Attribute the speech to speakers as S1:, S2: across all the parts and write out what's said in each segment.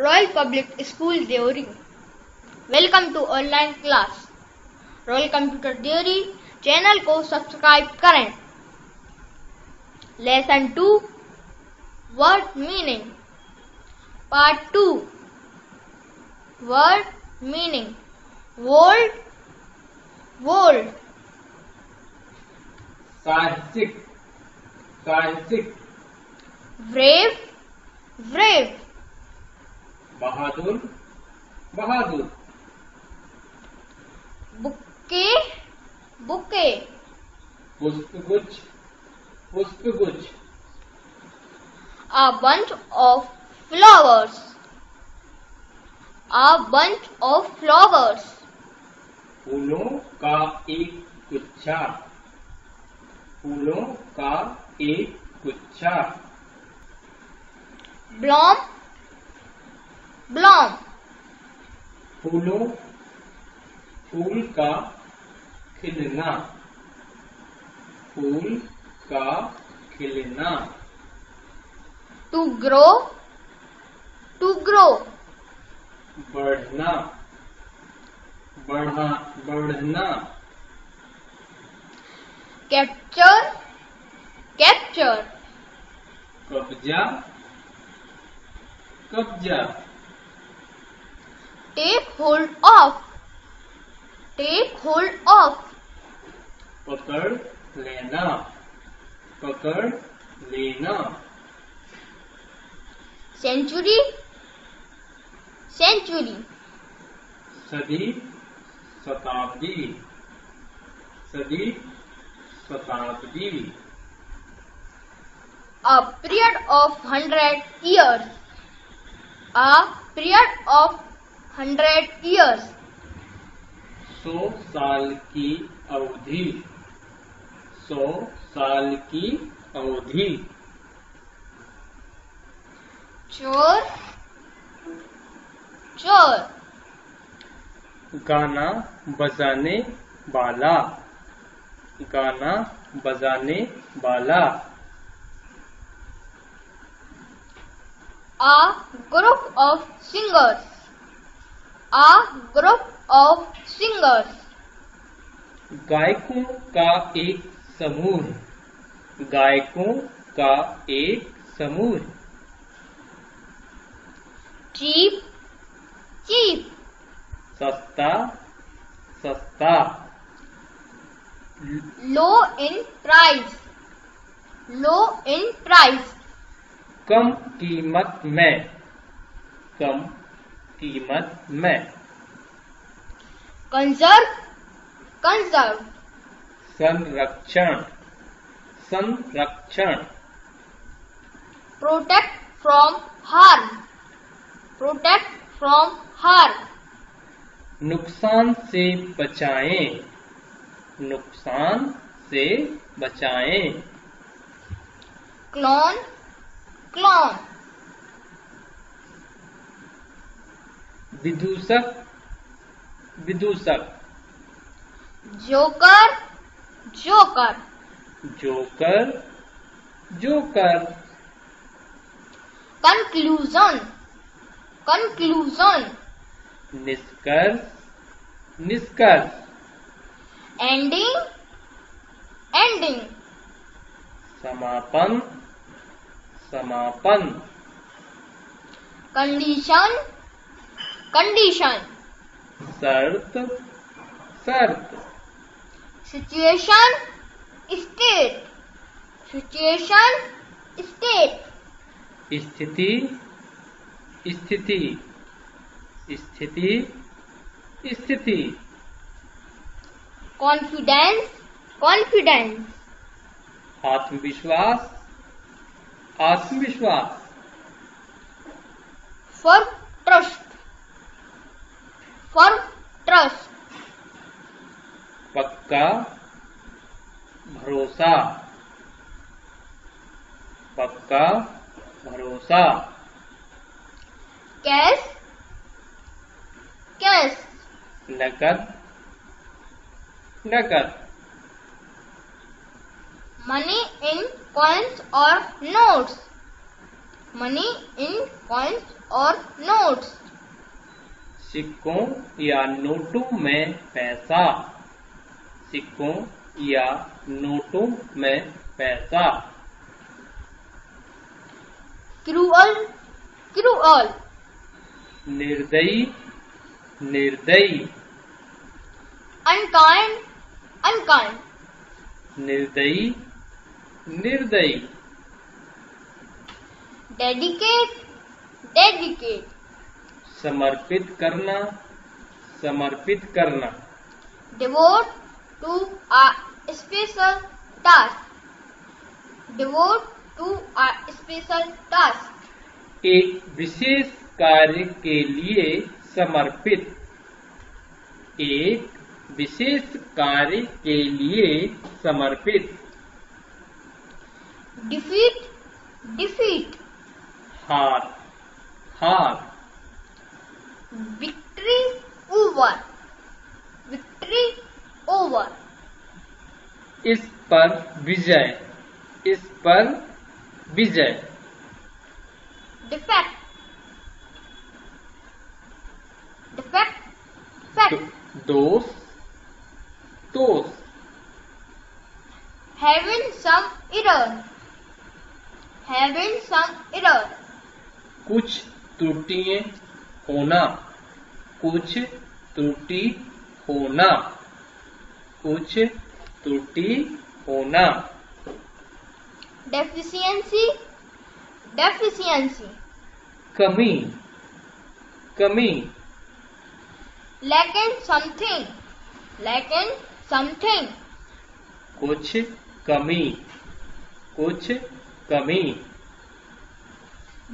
S1: Royal Public School Deori. Welcome to online class. Royal Computer Deori channel को subscribe करें। Lesson 2 word meaning part 2 word meaning bold bold
S2: साहसिक साहसिक
S1: brave brave
S2: बहादुर बहादुर
S1: bouquet bouquet
S2: पुष्पगुच्छ पुष्पगुच्छ
S1: a bunch of flowers a bunch of flowers
S2: फूलों का एक गुच्छा फूलों का एक गुच्छा
S1: bloom bloom
S2: फूल का खिलना फूल का खिलना
S1: to grow
S2: बढ़ना बढ़ना
S1: capture
S2: कब्जा कब्जा
S1: take hold of
S2: पकड़ लेना
S1: century
S2: सदी शताब्दी
S1: a period of 100 years
S2: 100 साल की अवधि 100 साल की अवधि
S1: चोर
S2: गाना बजाने वाला
S1: a group of singers
S2: गायकों का एक समूह
S1: cheap
S2: सस्ता
S1: low in price
S2: कम कीमत में
S1: conserve
S2: संरक्षण
S1: protect from harm
S2: नुकसान से बचाएं
S1: clone
S2: विदूषक
S1: joker conclusion
S2: निष्कर्ष
S1: ending
S2: समापन
S1: condition
S2: शर्त
S1: situation state
S2: स्थिति
S1: confidence
S2: आत्मविश्वास
S1: for trust
S2: पक्का भरोसा
S1: cash
S2: नकद
S1: money in coins or notes money in coins or notes.
S2: सिक्कों या नोटों में पैसा, सिक्कों या नोटों में पैसा।
S1: Cruel, cruel.
S2: निर्दयी, निर्दयी।
S1: Unkind, unkind.
S2: निर्दयी, निर्दयी।
S1: Dedicate, dedicate.
S2: समर्पित करना, समर्पित करना।
S1: Devote to a special task. Devote to a special task.
S2: एक विशेष कार्य के लिए समर्पित, एक विशेष कार्य के लिए समर्पित।
S1: Defeat, defeat.
S2: हार, हार।
S1: Victory over, victory over.
S2: इस पर विजय, इस पर विजय।
S1: Defect, defect, fact.
S2: दोष, दोष।
S1: Having some error, having some error.
S2: कुछ त्रुटियां होना, कुछ त्रुटि होना, कुछ त्रुटि होना।
S1: Deficiency, deficiency.
S2: कमी, कमी।
S1: Lacking something, lacking something.
S2: कुछ कमी, कुछ कमी।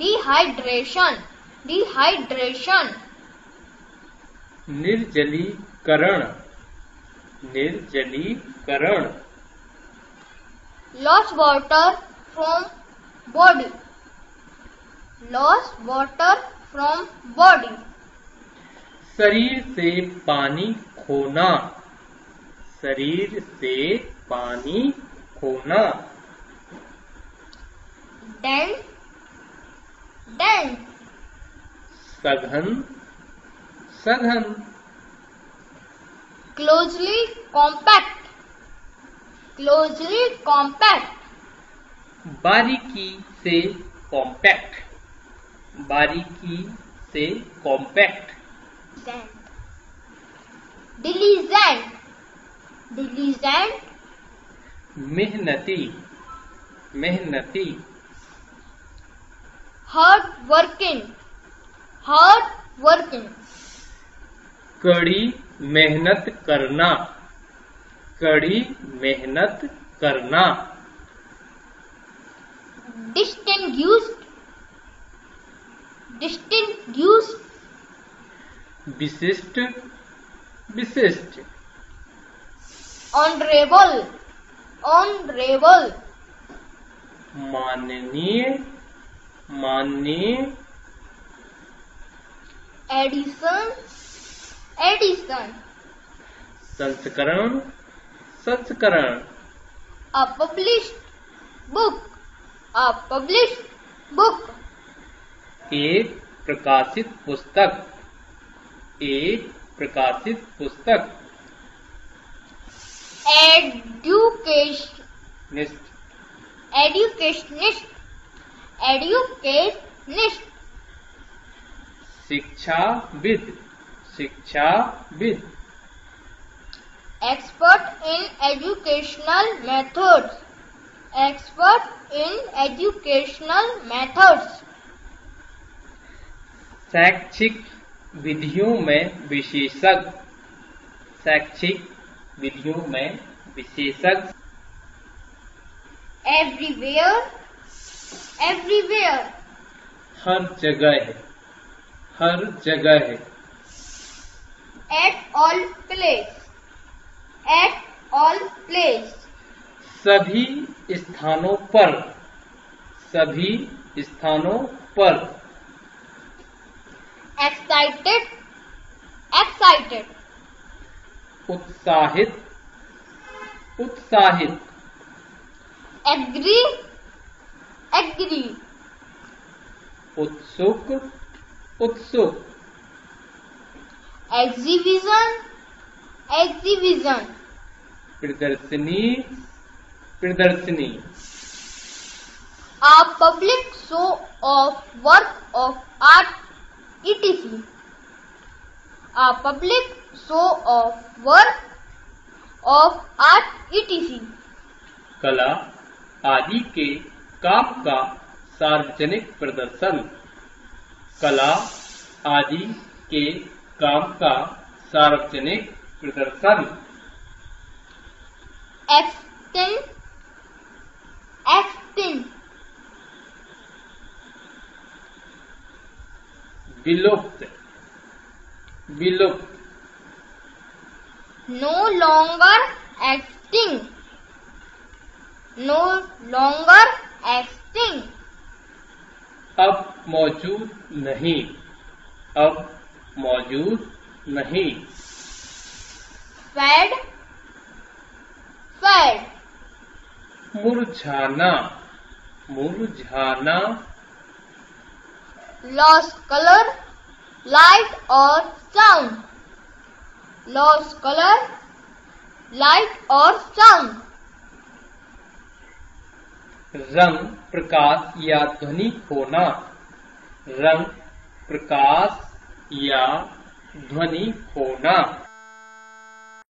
S1: Dehydration, dehydration.
S2: निर्जलीकरण, निर्जलीकरण।
S1: Lost water from body, lost water from body.
S2: शरीर से पानी खोना, शरीर से पानी खोना।
S1: Dent, dent.
S2: सघन, सघन।
S1: Closely compact, closely compact.
S2: बारीकी से कॉम्पैक्ट, बारीकी से कॉम्पैक्ट।
S1: Diligent, diligent.
S2: मेहनती, मेहनती।
S1: Hard working, hard working.
S2: कड़ी मेहनत करना, कड़ी मेहनत करना।
S1: Distinguished, distinguished.
S2: विशिष्ट, विशिष्ट।
S1: Honorable, honorable.
S2: माननीय, माननीय।
S1: Addition, addition.
S2: संस्करण, संस्करण।
S1: A published book, a published book.
S2: एक प्रकाशित पुस्तक, एक प्रकाशित पुस्तक।
S1: Education,
S2: निष्ठ,
S1: educationist, educationist.
S2: शिक्षाविद, शिक्षाविद।
S1: Expert in educational methods, expert in educational methods.
S2: शैक्षिक विधियों में विशेषज्ञ, शैक्षिक विधियों में विशेषज्ञ।
S1: Everywhere, everywhere.
S2: हर जगह है, हर जगह है।
S1: At all place, at all place.
S2: सभी स्थानों पर, सभी स्थानों पर।
S1: Excited, excited.
S2: उत्साहित, उत्साहित।
S1: Agree, agree.
S2: उत्सुक, उत्सुक।
S1: exhibition, exhibition,
S2: प्रदर्शनी, प्रदर्शनी।
S1: a public show of work of art, etc. A public show of work of art, etc.
S2: कला आदि के काम का सार्वजनिक प्रदर्शन, कला आदि के काम का सार्वजनिक प्रदर्शन।
S1: Extinct, extinct,
S2: विलुप्त, विलुप्त।
S1: no longer extinct, no longer extinct.
S2: अब मौजूद नहीं, अब मौजूद नहीं।
S1: Fad, fad,
S2: मुरझाना, मुरझाना।
S1: lost color, light or sound, lost color, light or sound.
S2: रंग, प्रकाश या ध्वनि खोना, रंग, प्रकाश या ध्वनि खोना।